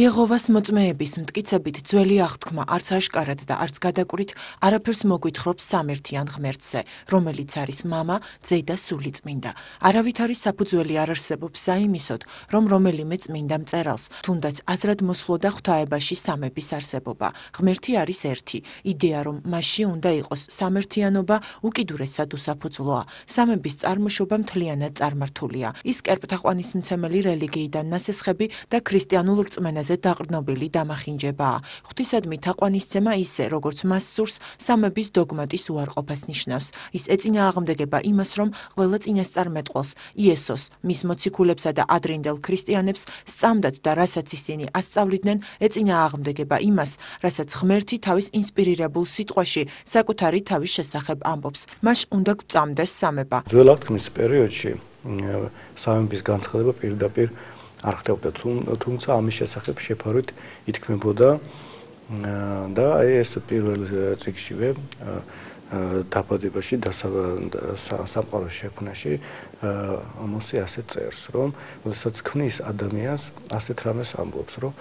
იეღოვას მოწმეების მტკიცებით ძველი აღთქმა არც აშკარად და არც გადაკვრით არაფერს მოგვითხრობს სამერთიან ღმერთზე, რომელიც არის მამა, ძე და სულიწმინდა. არავით არის საფუძველი არ არსებობს საიმისოდ, რომ რომელიმე წმინდა მწერალს, თუნდაც აზრად მოსვლოდა ღვთაებაში სამების არსებობა. ღმერთი არის ერთი. იდეა, რომ მასში უნდა იყოს სამერთიანობა, უკიდურესად უსაფუძვლოა. სამების წარმოშობა მთლიანად წარმართულია. ის კერპთაყვანისმცემელი რელიგიიდან ნასესხები და ქრისტიანულ რწმენას დაყრდნობილი დამახინჯებაა. ღვთისადმი თაყვანისცემა ისე, როგორც მას სურს, სამების დოგმატის უარყოფას ნიშნავს. ის ეწინააღმდეგება იმას, რომ ყველა წინასწარმეტყველს, იესოს, მის მოციქულებსა და ადრინდელ ქრისტიანებს სწამდათ და რასაც ისინი ასწავლიდნენ, ეწინააღმდეგება იმას, რასაც ღმერთი თავის ინსპირირებულ სიტყვაში საკუთარი თავის შესახებ ამბობს. მას უნდა გვწამდეს სამება. ძველ აღთქმის პერიოდში სამების განცხადება პირდაპირ არ ხდებოდა, თუმცა ამის შესახებ შეფარვით ითქმებოდა და ეს პირველ წიგნშივე დაბადებაში და სამყაროს შექმნაში ამოსი ასე წერს, რომ როდესაც ქმნის ადამიანს, ასეთ რამეს ამბობს, რომ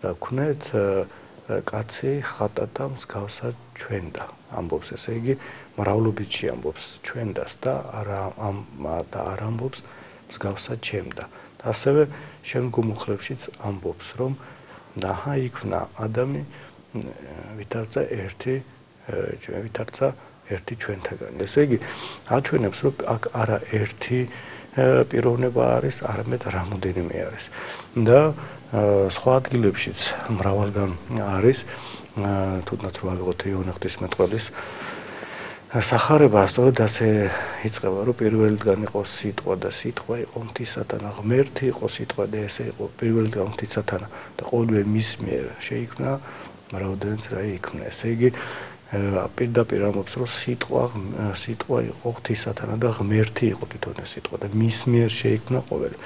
ქმნეთ კაცი ხატათა მსგავსად ჩვენდა, ამბობს, ესე იგი მრავლობითში ამბობს ჩვენდას და არ ამბობს მსგავსად ჩემდა. ასევე შემდგომ მუხლებშიც ამბობს, რომ დაჰა იქმნა ადამი ვითარცა ერთი ჩვენთაგან. ესე იგი აჩვენებს, რომ აქ არა ერთი პიროვნება არის, არამედ რამოდენიმე არის. და სხვა ადგილებშიც მრავალგან არის, თუნდაც რო ავიღოთ იოანე ღვთისმეტყველის სახარება, სწორედ ასე იწყება, რომ პირველიდან იყო სიტყვა და სიტყვა იყო ღვთისათანა, ღმერთი იყო სიტყვა და ესე იყო პირველიდან ღვთისათანა და ყოველივე მის მიერ შეიქმნა, რაოდენიც რა იქმნა. ესე იგი პირდაპირ ამბობს, რომ სიტყვა იყო ღვთისათანა და ღმერთი იყო თვითონ ეს სიტყვა და მის მიერ შეიქმნა ყოველი.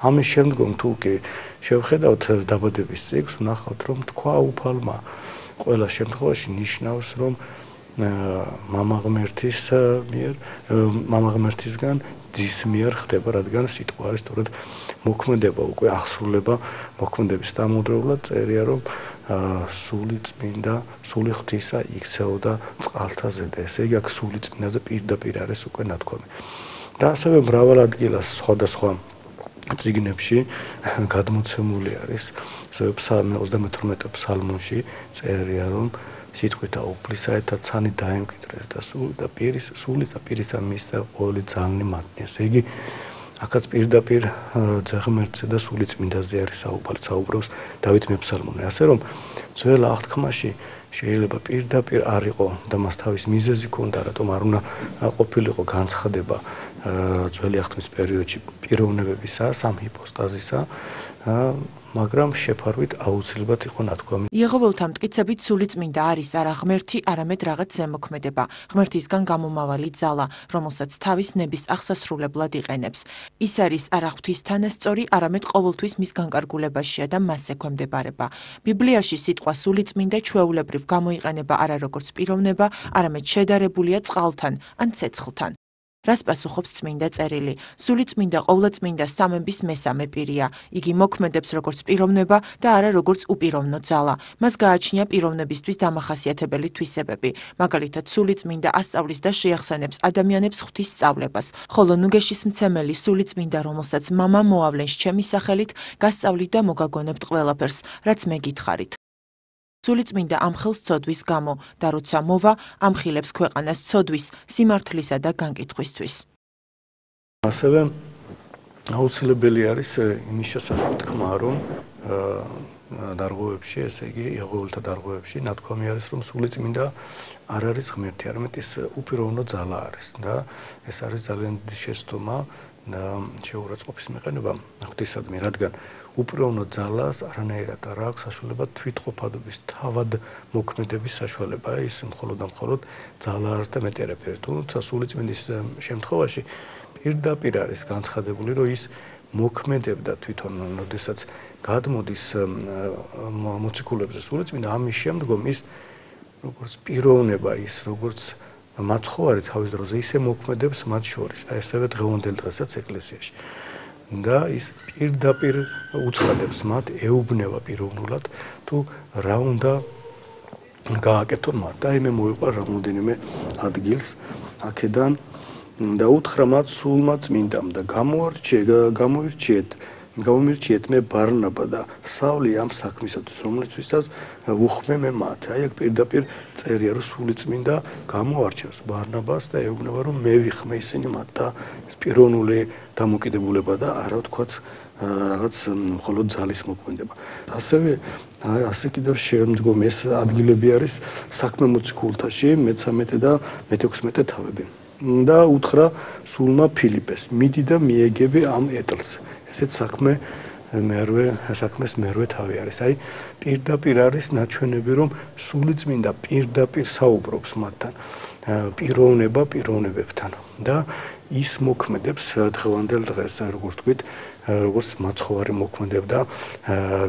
ამის შემდგომ თუ კი შევხედავთ დაბადების წიგნს, ვნახავთ, რომ თქვა უფალმა ყველა შემთხვევაში ნიშნავს, რომ მამა ღმერთისგან ძის მიერ ხდება, რადგან სიტყვა არის სწორედ მოქმედება, უკვე აღსრულება მოქმედების დამოუკიდებლად წერია, რომ სული წმინდა, სული ღვთისა იქცეოდა წყალთა ზედა. ესე იგი აქ სული წმინდაზე პირდაპირ არის უკვე ნათქვამი. და ასევე მრავალ ადგილას სხვადასხვა წიგნებში გადმოცემული არის, ასევე 28 ფსალმუნში წერია, რომ სიტყვით აუფლისაეთა ცანი დაემკვიდრეს და სული და პირისა მისცა ყოველი ძალნი მათნი. ესე იგი აქაც პირდაპირ ძე ღმერთზე და სული წმინდაზე არის საუბრობს დავით მეფსალმონი. ასე რომ ძველ აღთქმაში შეიძლება პირდაპირ არ იყო და მას თავის მიზეზი ჰქონდა, რატომ არ უნდა ყოფილიყო განცხადება ძველი აღთქმის პერიოდში პიროვნებებისა, სამ ჰიპოსტაზისა, მაგრამ შეფარვით აუცილებლად იყო ნათქვამი. იეღოველთა მტკიცებით სულიწმინდა არის არა ღმერთი, არამედ რაღაც ზემოქმედება, ღმერთისგან გამომავალი ძალა, რომელსაც თავის ნების აღსასრულებლად იყენებს. ის არის არა ღვთის თანასწორი, არამედ ყოველთვის მის განკარგულებაშია და მას ექვემდებარება. ბიბლიაში სიტყვა სულიწმინდა ჩვეულებრივ გამოიყენება არა როგორც პიროვნება, არამედ შედარებულია წყალთან ან ცეცხლთან. რას პასუხობს წმინდა წერილი? სულიწმინდა ყოვლადწმინდა სამების მესამე პირია. იგი მოქმედებს როგორც პიროვნება და არა როგორც უპიროვნო ძალა. მას გააჩნია პიროვნებისთვის დამახასიათებელი თვისებები. მაგალითად, სულიწმინდა ასწავლის და შეახსენებს ადამიანებს ღვთის სწავლებას, ხოლო ნუგეშის მცემელი სულიწმინდა, რომელსაც მამა მოავლენს ჩემი სახელით, გასწავლით და მოგაგონებთ ყველაფერს, რაც მე გითხარით. სულიწმინდა ამხელს ცოდვის გამო და როცა მოვა, ამხილებს ქვეყანას ცოდვის, სიმართლისა და განკითხვისთვის. ასევე აუცილებელი არის იმის შესახებ თქვა, რომ დარღვევებში, ესე იგი იეღოველთა დარღვევებში ნათქვამი არის, რომ სულიწმინდა არ არის ღმერთი, არამედ ის უპიროვნო ძალა არის და ეს არის ძალიან დიდი შეცდომა და შეურაცხყოფის მიყენება ღვთისადმი, რადგან უპიროვნო ძალას არანაირად არ აქვს საშუალება თვითყოფადობის თავად მოქმედების საშუალება. ის მხოლოდ და მხოლოდ ძალა არის და მეტი არაფერი. თუმცა სულიწმინდის შემთხვევაში პირდაპირ არის განცხადებული, რომ ის მოქმედებდა თვითონ, როდესაც გადმოდის მოციქულებზე სულიწმინდა, ამის შემდგომ ის როგორც პიროვნება, ის როგორც მაცხოვარი თავის დროზე ისე მოქმედებს მათ შორის და ესევე დღევანდელ დღესაც ეკლესიაში. და ის პირდაპირ უცხადებს მათ, ეუბნება პიროვნულად თუ რა უნდა გააკეთონ მათ. და მე მოვიყარ რამდენიმე ადგილს აქედან და უთხრა მათ სულმა წმინდამ და გამომირჩიეთ მე ბარნაბა და სავლი ამ საქმისათვის, რომლისთვისაც უხმე მე მათ. აი აქ პირდაპირ წერია, რომ სული წმინდა გამოარჩევს ბარნაბას და ეუბნება, რომ მე ვიხმე ისინი მათ და პიროვნული დამოკიდებულება და არა ვთქვათ რაღაც მხოლოდ ძალის მოქმედება. ასე კიდევ შემდგომი ეს ადგილები არის საქმე მოციქულთაში, მე-13 და მე-16 თავები. და უთხრა სულმა ფილიპეს, მიდი და მიეგები ამ ეტლს. ესეც საქმეს მერვე თავი არის. აი პირდაპირ არის ნაჩვენები, რომ სული წმინდა პირდაპირ საუბრობს მათთან, პიროვნებებთან და ის მოქმედებს დღევანდელ დღეს, როგორც თქვით, როგორც მაცხოვარი მოქმედებდა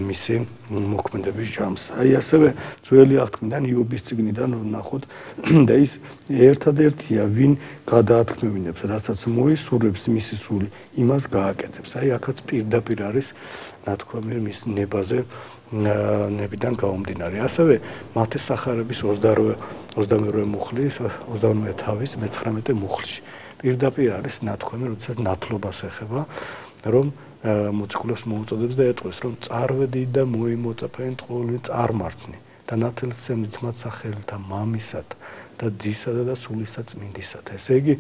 მისი მოქმედების ჯამს. აი ასევე ძველი აღთქმიდან იობის წიგნიდან ვნახოთ და ის ერთადერთია, ვინ გადაათქმევინებს, რასაც მოისურვებს მისი სული, იმას გააკეთებს. აი აქაც პირდაპირ არის ნათქვამი მის ნებიდან გამომდინარე. ასევე მათეს სახარების 22 მუხლის, 22 თავის მე-19 მუხლში. პირდაპირ არის ნათქვამი, როდესაც ნათლობას ეხება, რომ მოციქულებს მოუწოდებს და ეტყვის, რომ წარვედი და მოიმოწაფენ ტყუილნი წარმართნი და ნათელსცემდით მათ სახელთა მამისათა და ძისათა და სულისა წმინდისათა. ესე იგი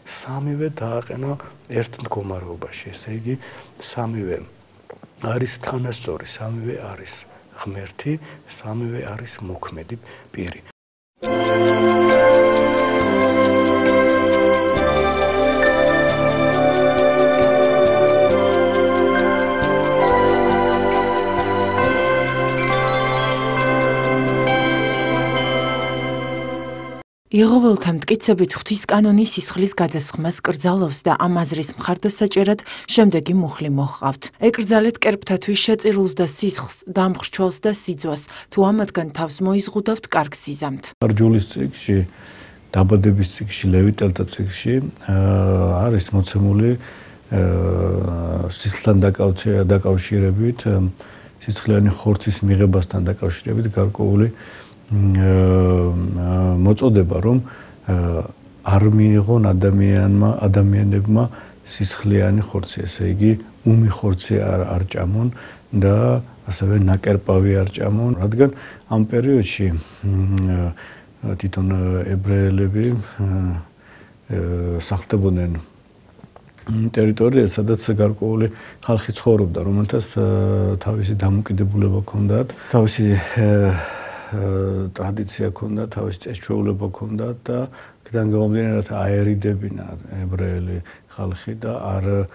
სამივე დააყენა ერთ მდგომარეობაში. ესე იგი სამივე არის თანასწორი, სამივე არის ღმერთი, სამივე არის მოქმედი პირი. იღოველთა მტკიცებით ღვთის კანონი სისხლის გადასხმას კრძალავს და ამ აზრის მხარდასაჭერად შემდეგი მუხლი მოჰყავთ. ეკრძალეთ კერპთათვის შეწირულს და სისხლს, დამხრჩვალს და სიძვას, თუ ამათგან თავს მოიზღუდავთ, კარგ სიზამთ. არჯულის წიგნში, დაბადების წიგნში, ლევიტელთა წიგნში არის მოცემული სისხლთან დაკავშირებით, სისხლიანი ხორცის მიღებასთან დაკავშირებით გარკვეული მოწოდება, რომ არ მიიღონ ადამიანებმა სისხლიანი ხორცი, ესე იგი უმი ხორცი არ ჭამონ და ასევე ნაკერპავი არ ჭამონ, რადგან ამ პერიოდში თვითონ ებრაელები სახლდებოდნენ ტერიტორიას, სადაც გარკვეული ხალხი ცხოვრობდა, რომელთაც თავისი დამოკიდებულება ჰქონდათ, თავისი ტრადიცია ჰქონდა, თავისი წესჩვეულება ჰქონდა და აქედან გამომდინარე აერიდებინა ებრაელი ხალხი და არ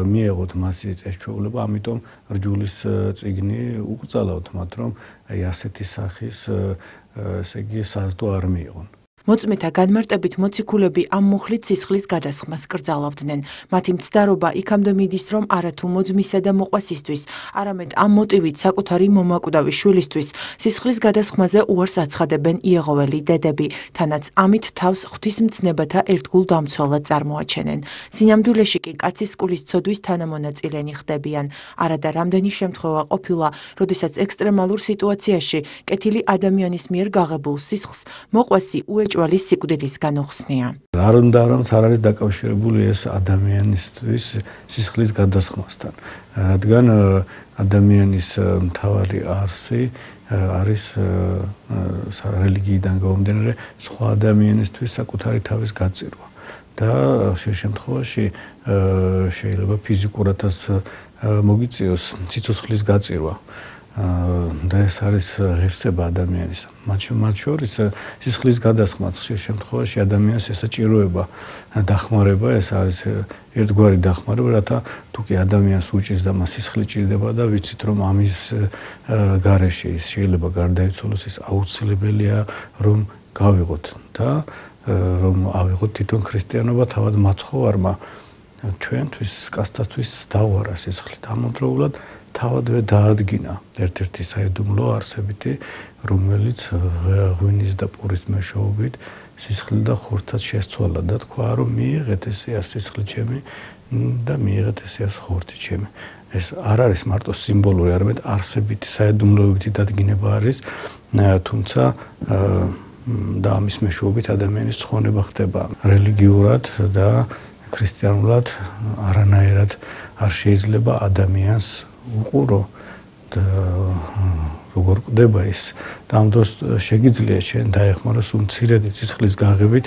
მიეღოთ მასი წესჩვეულება, ამიტომ რჯულის წიგნი უკრძალავთ მათ, რომ აი ასეთი სახის, ესე იგი, საზდო არ მიიღონ. მოწმეთა განმარტებით მოციქულები ამ მუხლით სისხლის გადასხმას კრძალავდნენ. მათი მცდარობა იქამდე მიდის, რომ არათუ მოძმისა და მოყვასისთვის, არამედ ამ მოტივით საკუთარი მომაკვდავი შვილისთვის სისხლის გადასხმაზე უარს აცხადებენ იეღოველი დედები, თანაც ამით თავს ღვთისმცნებათა ერთგულ დამცველად წარმოაჩენენ. სინამდვილეში კი კაცის სკულის ცოდვის თანამონაწილენი ხდებიან. არადა რამდენი შემთხვევა ყოფილა, როდესაც ექსტრემალურ სიტუაციაში კეთილი ადამიანის მიერ გაღებულ სისხლს მოყვასი ჭვალის სიკვდილისგან უხსნია. არ უნდა რომ არ არის დაკავშირებული ეს ადამიანისთვის სისხლის გადასხმასთან, რადგან ადამიანის მთავარი არსი არის რელიგიიდან გამომდინარე სხვა ადამიანისთვის საკუთარი თავის გაწირვა და შე შემთხვევაში შეიძლება ფიზიკურადაც მოგიწიოს სიცოცხლის გაწირვა. და ეს არის ღირსება ადამიანისა. მათ შორის სისხლის გადასხმაც შემთხვევაში ადამიანს ესაჭიროება დახმარება, ეს არის ერთგვარი დახმარება, რათა თუ კი ადამიანს უჭირს და მას სისხლი ჭირდება და ვიცით რომ ამის გარეშე ის შეიძლება გარდაიცვალოს, ის აუცილებელია რომ გავიღოთ და რომ ავიღოთ თვითონ ქრისტიანობა თავად მაცხოვარმა ჩვენთვის კაცთათვის დავარა სისხლით ამავდროულად თავადვე დაადგინა ერთ-ერთი საიდუმლო არსებითი, რომელიც ღვინის და პურის მეშვეობით სისხლი და ხორცად შესცვალა და თქვა, რომ მიიღეთ ეს სისხლი ჩემი და მიიღეთ ესეას ხორცი ჩემი. ეს არ არის მარტო სიმბოლური, არამედ არსებითი, საიდუმლოებითი დადგინება არის, თუმცა და ამის მეშვეობით ადამიანის ცხოვრება ხდება რელიგიურად და ქრისტიანულად არანაირად არ შეიძლება ადამიანს უყურო და როგორ კვდება ის და ამ დროს შეგიძლია შენ დაეხმარო სულ მცირედი სისხლის გაღებით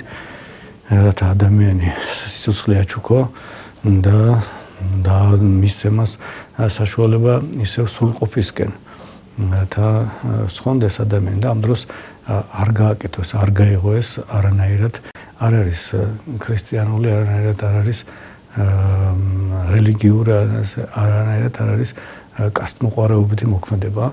რათა ადამიანი სიცოცხლე აჩუქო და მისცემას საშუალება ისევ სრულყოფისკენ რათა სხონდეს ადამიანი და ამ დროს არ გააკეთოს, არ გაიღოს არანაირად არ არის ქრისტიანული, არანაირად არ არის რელიგიური, არანაირად არ არის კასტმოყვარეობითი მოქმედება.